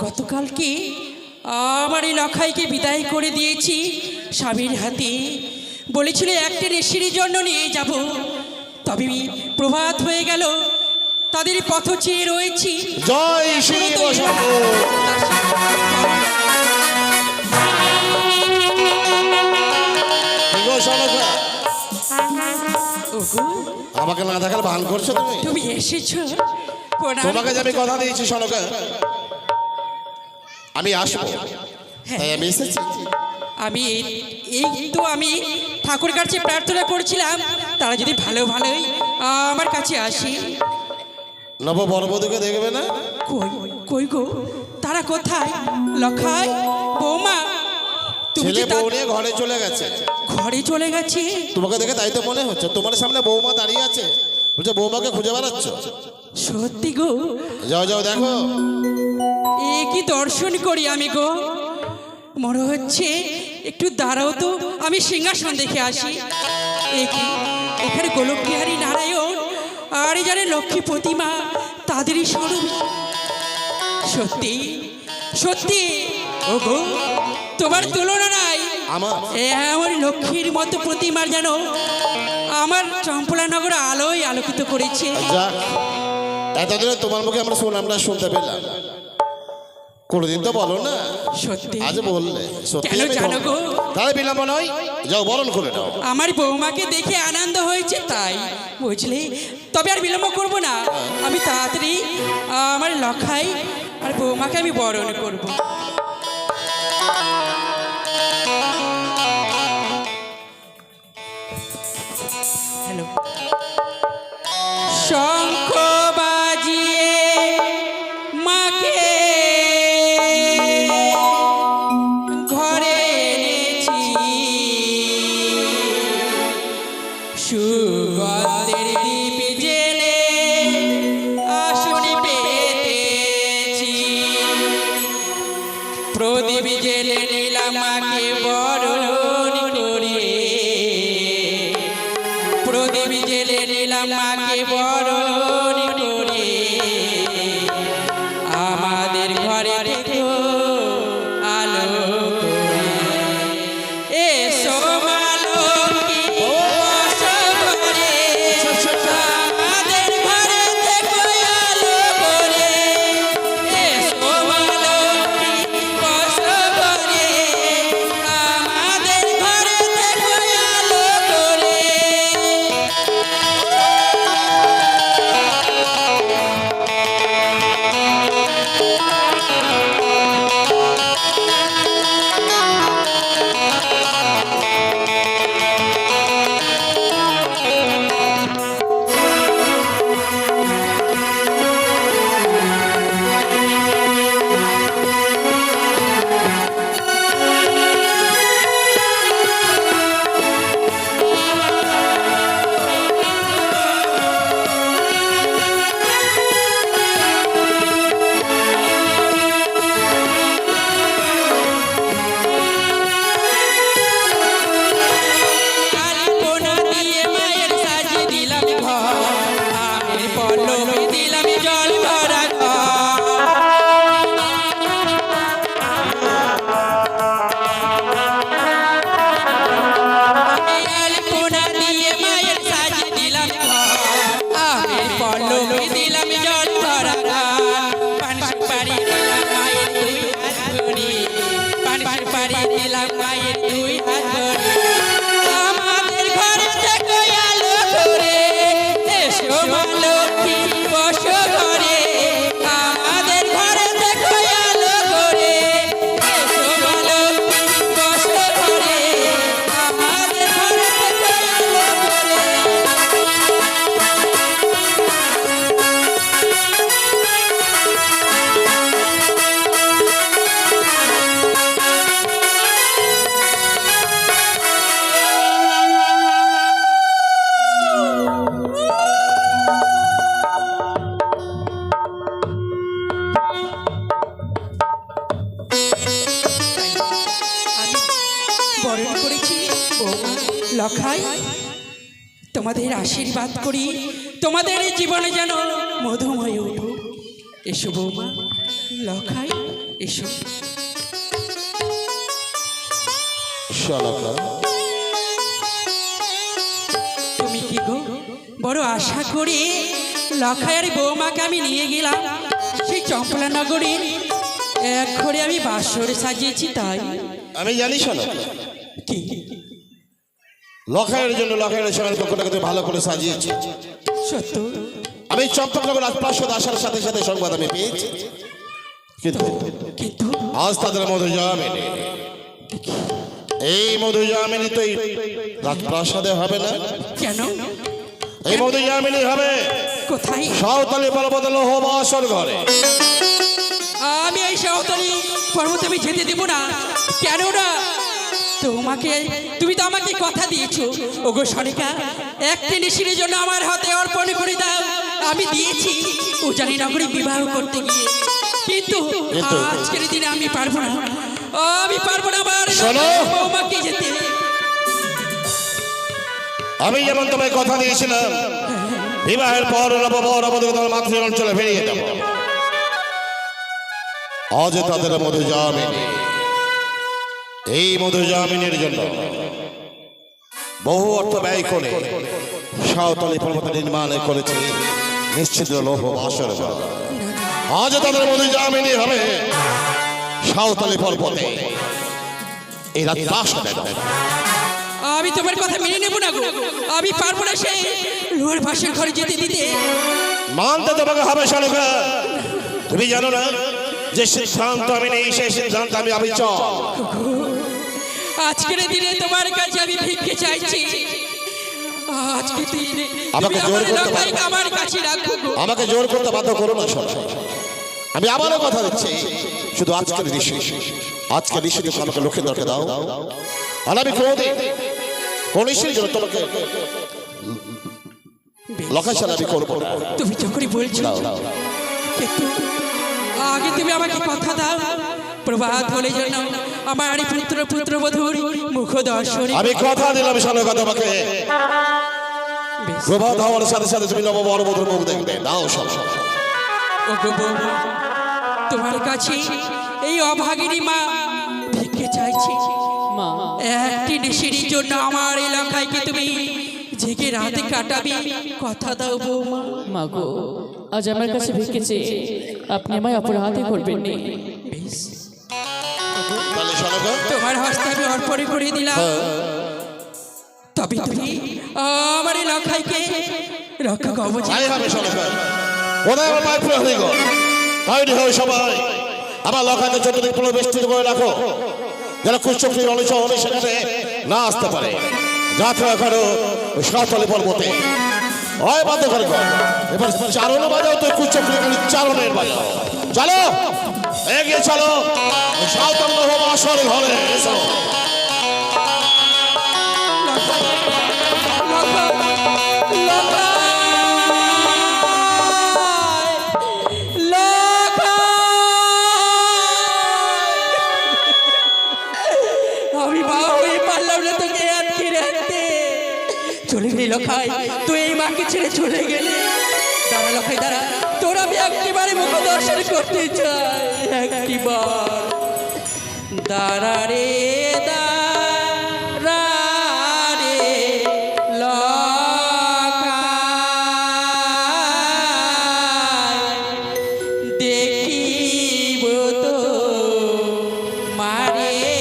গতকালকে আমার এই লখাইকে বিদায় করে দিয়েছি স্বামীর হাতে। বলেছিল একটা রেশির জন্য নিয়ে যাব, তবে প্রভাত হয়ে গেল, তাদের পথ চেয়ে রয়েছি। জয় শ্রী বসন্ত। আমাকে না দেখার ভান করছো তুমি? তুমি এসেছো, তোমাকে যে আমি কথা দিয়েছি সনকা, আমি আসবো, তাই আমি এসেছি। আমি ঠাকুর কাছে প্রার্থনা করছিলাম তারা যদি ভালো ভালোই আমার কাছে আসি। নব বরবধূকে দেখবে না? কই কই গো, তারা কোথায়? লখাই, বৌমা, ছেলে বউ নিয়ে ঘরে চলে গেছে। ঘরে চলে গেছে? তোমাকে দেখে তাই তো মনে হচ্ছে। তোমার সামনে বৌমা দাঁড়িয়ে আছে, বলছে বৌমাকে খুঁজে বেড়াচ্ছ। সত্যি গো? যাও যাও দেখো। এ কি দর্শন করি আমি গো, মনে হচ্ছে একটু দাঁড়াও তো, আমি সিংহাসন দেখে আসি। এখানে গোলক বিহারী নারায়ণ আর যারা লক্ষ্মী প্রতিমা, তাদেরই স্বরূপ। সত্যি সত্যি ও গো, তোমার তুলনা নাই। আমার লক্ষ্মীর মতো প্রতিমার যেন আমার চম্পলানগর আলোয় আলোকিত করেছে। এতদিনে তোমার মুখে আমরা শুনতে পেলাম, কোনদিন তো বলো না। সত্যি আজ বললে। কেন জানো গো? তাই বিলম্ব নয়, যাও বরণ করে নাও। আমার বৌমাকে দেখে আনন্দ হয়েছে তাই, বুঝলে? তবে আর বিলম্ব করবো না, আমি তাড়াতাড়ি আমার লখাই আর বৌমাকে আমি বরণ করবো। হ্যালো, শঙ্খ বাজিয়ে মাকে ঘরে এনেছি, সুগন্ধের দীপ জেলে আসন পেতেছি, প্রদীপ জেলে নিলাম মাকে বরণ করে, প্রদীপ জেলে নিলাম মাকে বরণ করে, আমাদের ঘরে থেকো আলো করে, এসো মা লক্ষ্মী বসো ঘরে, আমাদের ঘরে থেকো আলো করে, এসো মা লক্ষ্মী বসো ঘরে, আমাদের ঘরে থেকো আলো করে। তোমাদের আশীর্বাদ করি তোমাদের জীবনে যেন মধুময় উঠুক। এসো বৌমা, লখাই এসো। শালকা, তুমি কি গো বড় আশা করি লখাইয়ের বৌমাকে আমি নিয়ে গেলাম সেই চম্পলা নগরীর এক ঘরে আমি বাসর সাজিয়েছি তাই? আমি জানি শালকা, কি লখাইয়ের জন্য লখাইয়ের সঙ্গে পক্ষটাকে তুই ভালো করে সাজিয়েছি। সত্য? আমি চম্পকনগর রাজপ্রাসাদ আসার সাথে সাথে সংবাদ আমি পেয়েছি, কিন্তু কিন্তু আজ তাদের মধু জামিনী, এই মধু জামিনী তো এই রাজপ্রাসাদে হবে না। কেন? এই মধু জামিনী হবে কোথায়? সাঁওতালি পর্বত লৌহ বাসর ঘরে। আমি এই সাঁওতালি পর্বতে আমি যেতে দেব না। কেন না? তুমি তো আমাকে কথা দিয়েছো ওগো সনিকা, একটি নিশির জন্য আমার হাতে অর্পণ করে দাও। আমি দিয়েছি উজানি নগরী বিবাহ করতে গিয়ে, কিন্তু আজকের দিনে আমি পারবো না। আমি পারবো না আমার বৌমাকে যেতে। আমি যেমন তোমায় কথা দিয়েছিলাম বিবাহের পর মাতৃ অঞ্চলে বেরিয়ে যাব, আজ তাদের মধু জামিনী, এই মধু জামিনের জন্য বহু অর্থ ব্যয় করে সাঁওতালি পর্বত নির্মাণ করেছে নিশ্চিত লৌহ বাসর ঘর। আজ তাদের মধু জামিনী হবে সাঁওতালি পর্বতে এই রাজপ্রাসাদে। আমি তোমার কথা মেনে নেব না গো। আমি পারবো না সেই লোহার বাসর ঘরে যেতে দিতে। মানতে তোমাকে হবে শালকা। তুমি জানো না যে সিদ্ধান্ত আমি নেই, সেই সিদ্ধান্ত আমি অবিচল। আজকের দিনে তোমার কাছে আমি ভিক্ষে চাইছি। আজকের দিনে আমাকে জোর করতে বাধ্য, আমার কাছে রাখো। আমাকে জোর করতে বাধ্য করো না শালকা। আমি আবারও কথা দিচ্ছি, শুধু আজকের ঋষি, আজকের ঋষিকে আমাকে লক্ষ্মীন্দরকে দাও। আর আমি কোন ঋষির জন্য তোমাকে লখাই আমি করবো না। তুমি যখনই বলছো, কিন্তু আগে তুমি আমাকে কথা দাও প্রভাত হলে যেন আমার পুত্রবধূর মুখ দর্শন। আমি কথা দিলাম শালকা তোমাকে, প্রভাত হওয়ার সাথে সাথে তুমি নববধূর মুখ দেখবে। দাও শালকা। ওগো বৌমা, তোমার কাছে এই অভাগিনী মা ভিক্ষে চাইছি। মা, একটি নিশির জন্য আমার এলাকায় তুমি জেগে রাতে কাটাবি, কথা দাও বৌমা। মা গো, আজ আমার কাছে ভিক্ষে চেয়ে আপনি আমায় অপরাধ করবেন না। বেশ, তাহলে শালকা, তোমার হস্তে আমি অর্পণ করে দিলাম। তবে তুমি আমার এলাকাকে রক্ষা কবচ। তাই হবে শালকা। ওদের আমার মায়ের প্রিয় হয়ে গেল, তাই হয় সবাই আমার লখাইকে চতুর্দিক পুরো বেষ্টিত করে রাখো, যারা কুষ্ঠক্রির অনুসরণে সেখানে না আসতে পারে। যাত্রা করো ওই সাঁওতালি পর্বতে, ওই বাধ্য করে এবার চারণও বাজাও, তো কুষ্ঠক্রিয় চারণের বাজাও। চলো এগিয়ে চলো, সাঁওতাল লৌহ বাসর ঘরে এসো। আমি বাবা হয়ে পারলাম না তোকে আটকে রাখতে। চলে গেলি লখাই, তুই এই মাকে ছেড়ে চলে গেলি। দাঁড়া লখাই দাঁড়া, তোর আমি একটিবারে মুখ দর্শন করতে চাই। একটিবার দাঁড়া রে, দাঁড়া রে লখাই, দেখিব তো মারে রে।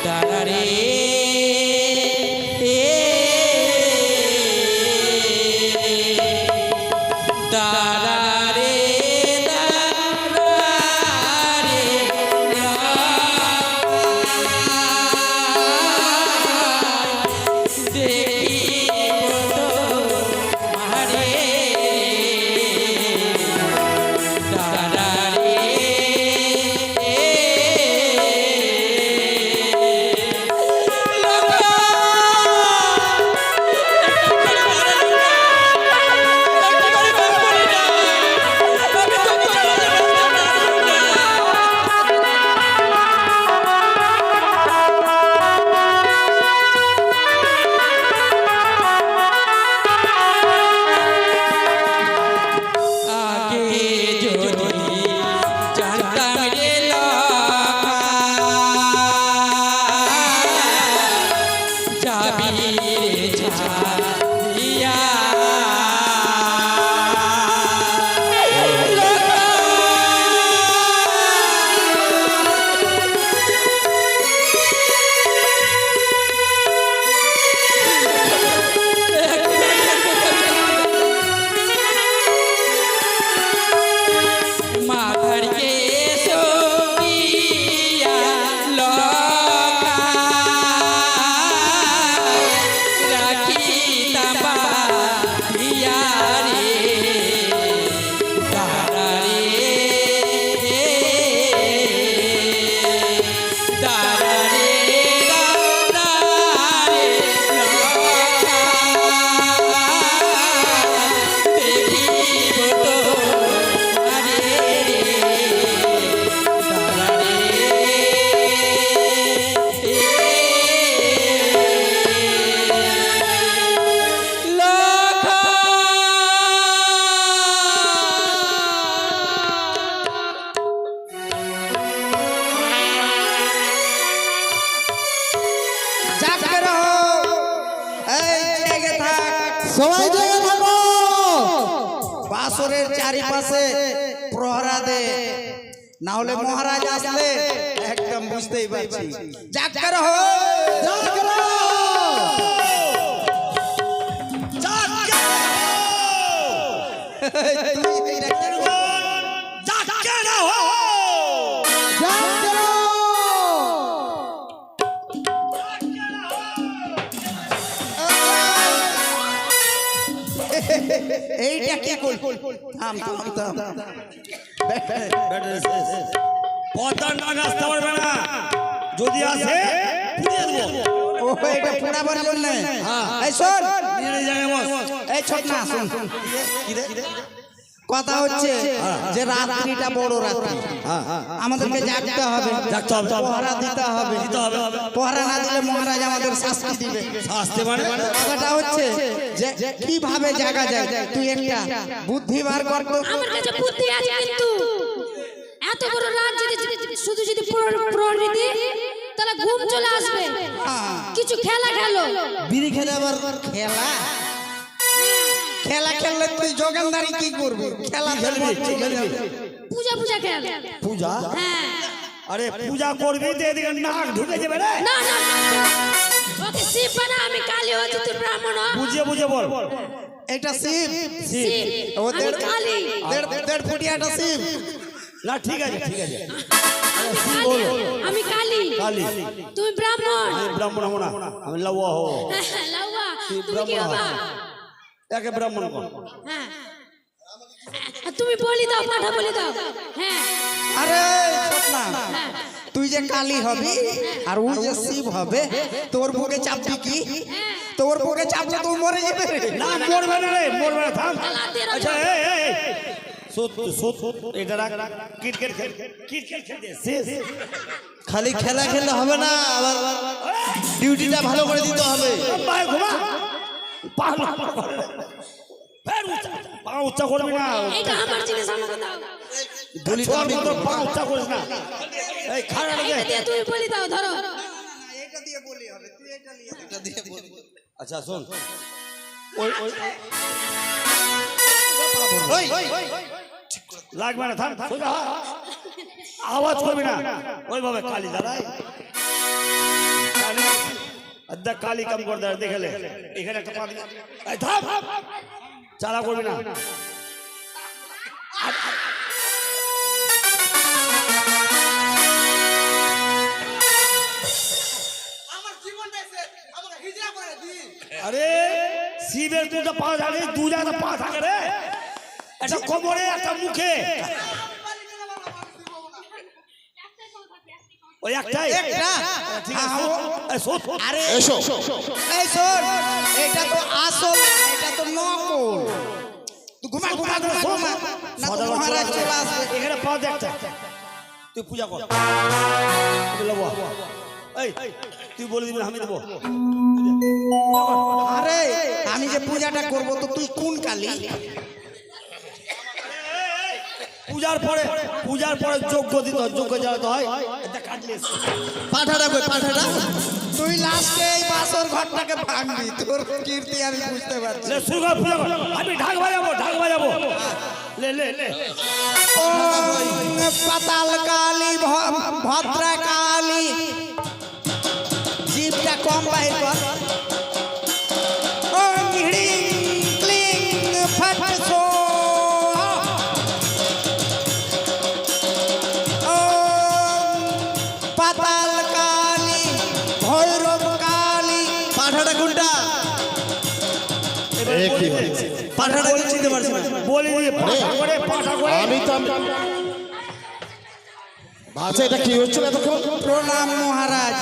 দাঁড়া রে, দাঁড়া রে, দাঁড়া রে। যাবি রে ছাড়িয়া সবাই জেগে থাকো বাসরের চারিপাশে প্রহরা দে না হলে মহারাজ আসলে একদম বুঝতেই পারছি জাগর হো জাগর এইটা কি কল থাম থাম থাম পদ্মার নাগ আসতে পারবে না যদি আসে পুড়িয়ে দেবো ও এটা পুরা বলবেন না এই শোন নিয়ে যাবে বস এই ছোট না শুন কথা হচ্ছে যে রাত্রিটা বড় রাত্রি আমাদেরকে জাগতে হবে পহরা দিতে হবে পহরা না দিলে মহারাজ আমাদের শাস্তি দিবে আসতে পারে কথাটা হচ্ছে যে কিভাবে জাগা যায় তুই একটা বুদ্ধি বার কর তো আমার কাছে বুদ্ধি আছে কিন্তু এত বড় রাত যদি শুধু যদি প্রহরী দিই তাহলে ঘুম চলে আসবে কিছু খেলা খেলো বিড়ি খেলে আবার খেলা খেলা খেললে তুই যোগানদারি কি করবি খেলা খেলবি পূজা পূজা খেল পূজা হ্যাঁ আরে পূজা করবি তো এদিকে নাক ঢুকে যাবে রে না না ওকে শিব বানা আমি কালী হচ্ছি তুই ব্রাহ্মণ হ। বুঝিয়ে বুঝিয়ে বল এটা শিব শিব ও আমি কালী দেড় ফুটিয়াটা শিব না ঠিক আছে আমি কালী কালী তুমি ব্রাহ্মণ আমি ব্রাহ্মণ হবো না আমি লাউয়া হবো লাউয়া তুমি কি হবা একে ব্রাহ্মণ কোন হ্যাঁ তুমি বলি দাও পাঠা বলি দাও হ্যাঁ আরে ছোটনা তুই যে কালী হবি আর ও যে শিব হবে তোর বুকে চাপবি কি তোর বুকে চাপলে তুই মরে যাবে না মরবে না রে মরবে না থাম আচ্ছা এই সুত এটা রাখ ক্রিকেট খেলতে শেষ খালি খেলা খেললে হবে না আবার ডিউটিটা ভালো করে দিতে হবে ভাই ঘুমা পা উচ্চা করবি না এটা আমার জিনিস আমাকে দাও বলি তো আমি পা উচ্চা করিস না এই খাড়া এটা দিয়ে তুমি বলি দাও ধরো এটা দিয়ে বলি হবে তুই এটা নিয়ে এটা দিয়ে বলি আচ্ছা শোন ওই লাগবে না থাম সোজা হ। আওয়াজ করবি না ওইভাবে কালি দাঁড়াই আদা কালি কাম করে দাঁড়া দেখে লে এখানে একটা পা দিবি। এই থাম চালা করবি না আরে শিবের দুটো পা থাকে দু জায়গা পা থাকে রে একটা কোমরে একটা মুখে ওই একটাই একটা ঠিক আছে এই শোধ আরে এসো এই শোন এটা তো আসল এটা তো নকল তুই ঘুমা ঘুমা ঘুমা ঘুমা না তো মহারাজ চলে আসবে এখানে পা দে একটা তুই পূজা কর এই তুই বলে দিবি আমি দেবো আরে আমি যে পূজাটা করব তো তুই কোন কালী পূজার পরে যোগ্য দিতে হয়, যোগ্য জ্বালাতে হয়। এটা কাটলে পাঠাটা কই পাঠাটা? তুই লাস্টে এই বাসর ঘরটাকে ভাঙবি, তোর কীর্তি আমি বুঝতে পারছি। লে শুরু কর, পূজা কর। আমি ঢাক বাজাবো। লে ও পাতাল কালী ভদ্রা কালী, জিভটা কম বাহির কর। ও হিড়িং ক্লিং ফট সো, ও পাতাল কালী ভৈরব কালী। পাঠাটা কোনটা? পাঠাটা কি চিনতে পারছি না। বলি দিয়ে পাঠা করে আমি তো আচ্ছা এটা কি হচ্ছিল এতক্ষণ? প্রণাম মহারাজ।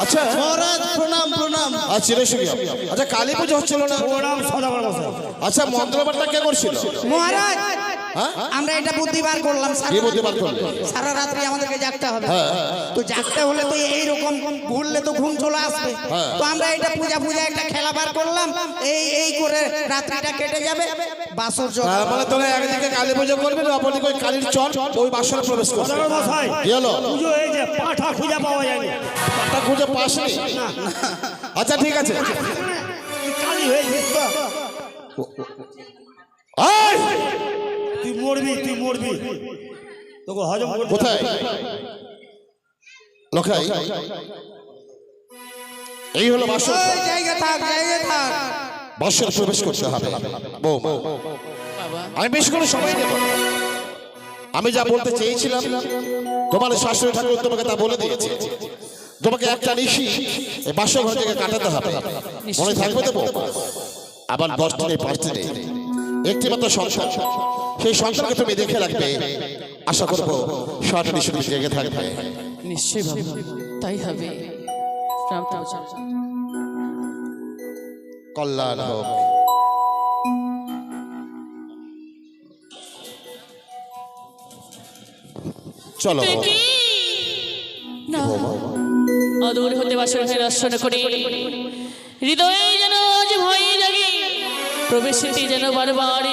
আচ্ছা মহারাজ প্রণাম প্রণাম। আচ্ছা রে শুনি। আচ্ছা কালী পুজো হচ্ছিল না? প্রণাম সদাগর মশাই। আচ্ছা মন্ত্রপাঠটা কে করছিল? মহারাজ হ্যাঁ? আমরা এটা বুদ্ধিবার করলাম। কি বুদ্ধিবার করলে? সারা রাত্রি আমাদেরকে জাগতে হবে। তো জাগতে হলে তো এইরকম ভুললে তো ঘুম চলে আসবে। তো আমরা এটা পূজা একটা খেলা বার করলাম, এই করে রাত্রিটা কেটে যাবে। বাসর যোগ তার মানে তোরা একদিকে কালী পুজো করবেন, অপরদিকে ওই কালীর চল ওই বাসরে প্রবেশ করবে। সদাগর মশাই কি হলো? পুজো এই যে পাঠা খুঁজে পাওয়া যায়নি। পাটা খুঁজে পাসনি? আচ্ছা ঠিক আছে। কালি হয়ে গেছিস তো। এই! তুই মরবি তোকে হজম করতে কোথায় লোকাই? এই হলো বাসর। ওই জায়গা থাক। বাসরে প্রবেশ করতে হবে। বউ আমি বেশি করে সময় নেব। আমি যা বলতে চেয়েছিলাম তোমার শাশুড়ি ঠাকুর তোমাকে তা বলে দিয়েছে। তোমাকে একটা নিশি এই বাসর ঘর থেকে কাটাতে হবে। মনে থাকবে তো বউ? আবার 10 দিনে 5 দিনে একটি মাত্র সন্তান, সেই সন্তানকে তুমি দেখে রাখবে। আশা করবো সারা নিশি জেগে থাকবে। নিশ্চয়ই বাবা, তাই হবে। রাম রাম। কল্যাণ হোক। চলো না, অদূর হতে বাসর ঘরে দর্শন করে হৃদয়ে যেন আজ ভয় জাগে, প্রবেশিতে যেন বারবার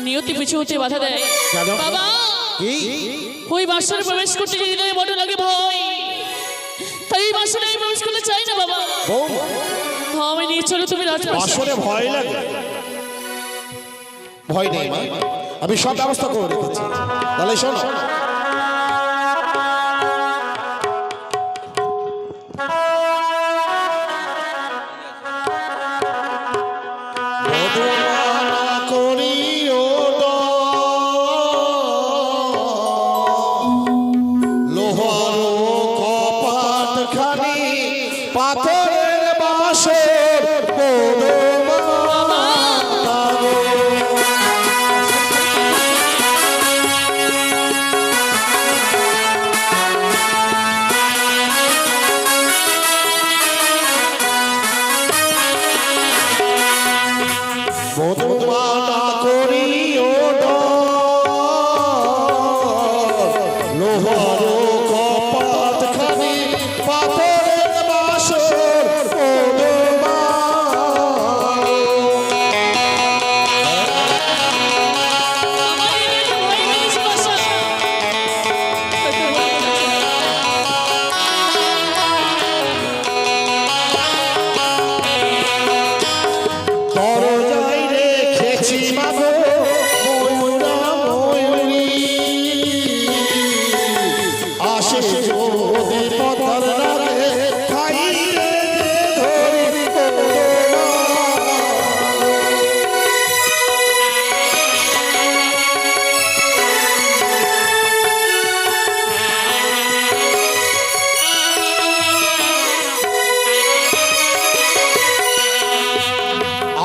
নিয়তি পিছু হতে বাধা দেয়। বাবা ওই বাসরে প্রবেশ করতে যে হৃদয়ে বড় লাগে ভয়, তাই এই বাসরে আমি প্রবেশ করতে চাই না বাবা। আমি নিয়ে চলো তুমি রাজবাসে। আসলে ভয় লাগে? ভয় নেই মা, আমি সব ব্যবস্থা করে রেখেছি। তাহলে শোনো, পাথরের বাসর বধুমানা করিও লোহার কপাট খানি পাথরের বাসর দরজায় রেখেছি মাগো ময়ূরা ময়ূরী, আসে যদি পথর লাগে খাইলে ধরি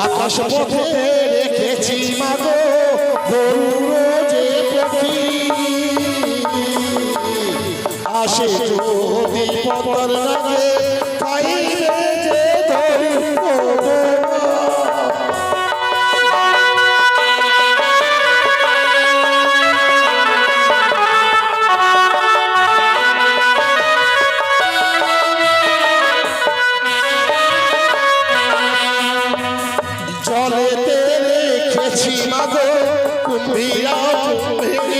আকাশ পথে রেখেছি মাগো গরুর যে পথি, আসে যদি পথর লাগে খাইলে যে ধরি জলেতে রেখেছি মাগো কুম্ভীরা কুম্ভীরি,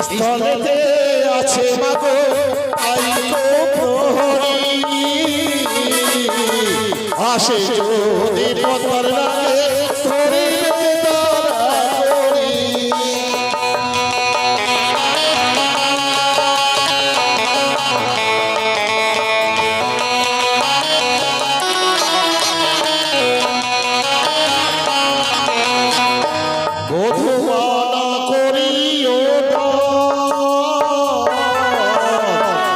স্থলেতে আছে মাগো আইকো প্রহরী আসে যদি পথর রাগে ধরিবে তারা করি বধুমানা করিও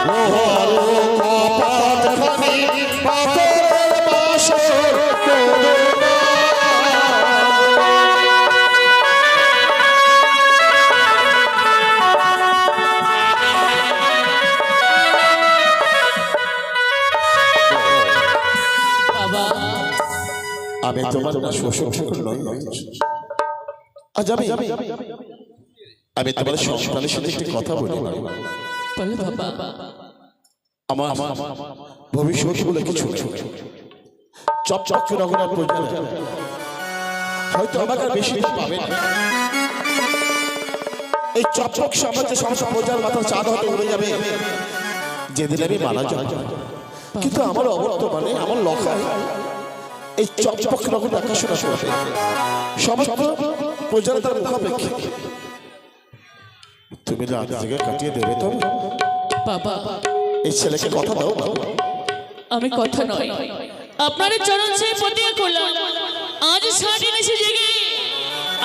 লোহার কপাট খানি পাথরের বাসর করো না। বাবা আমি তোমার না শ্বশুর ঠাকুর নই আজ আমি তোমার সন্তানের সাথে একটি কথা বলি বলো বাবা। আমার ভবিষ্যৎ বলে কিছু নেই চপ নগরের প্রয়োজন হয়তো আমাকে আর বেশি দিন পাবে না এই চপচক সমাজে সমস্ত প্রজার মাথা চাঁদ হতে উড়ে যাবে যেদিন আমি মারা যাব কিন্তু আমার অবর্তমানে আমার লখায় এই চপচক নগর দেখাশোনা করবে সমস্ত প্রজার তার মুখাপেক্ষে তুমি রাত থেকে কাটিয়ে দেবে তো বাবা এই ছেলেকে কথা দাও আমি কথা নয় আপনার চরণ সেবা প্রতিজ্ঞা করলাম আজ সারাদিন এসে জেগে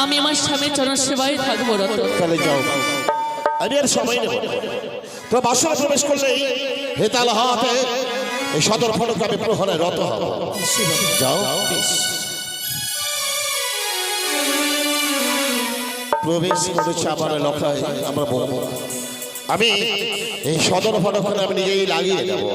আমি আমার স্বামীর চরণ সেবায় থাকবো রত। তাহলে যাও আমি আর সময় নেব তো বাসনা প্রবেশ করলেই হেতাল হাতে এই সদর ফটক আমি প্রহরে রত হব যাও প্রবেশ করেছে আমার লখায় আমরা বলবো আমি এই সদর ফটক আমি নিজেই লাগিয়ে দেবো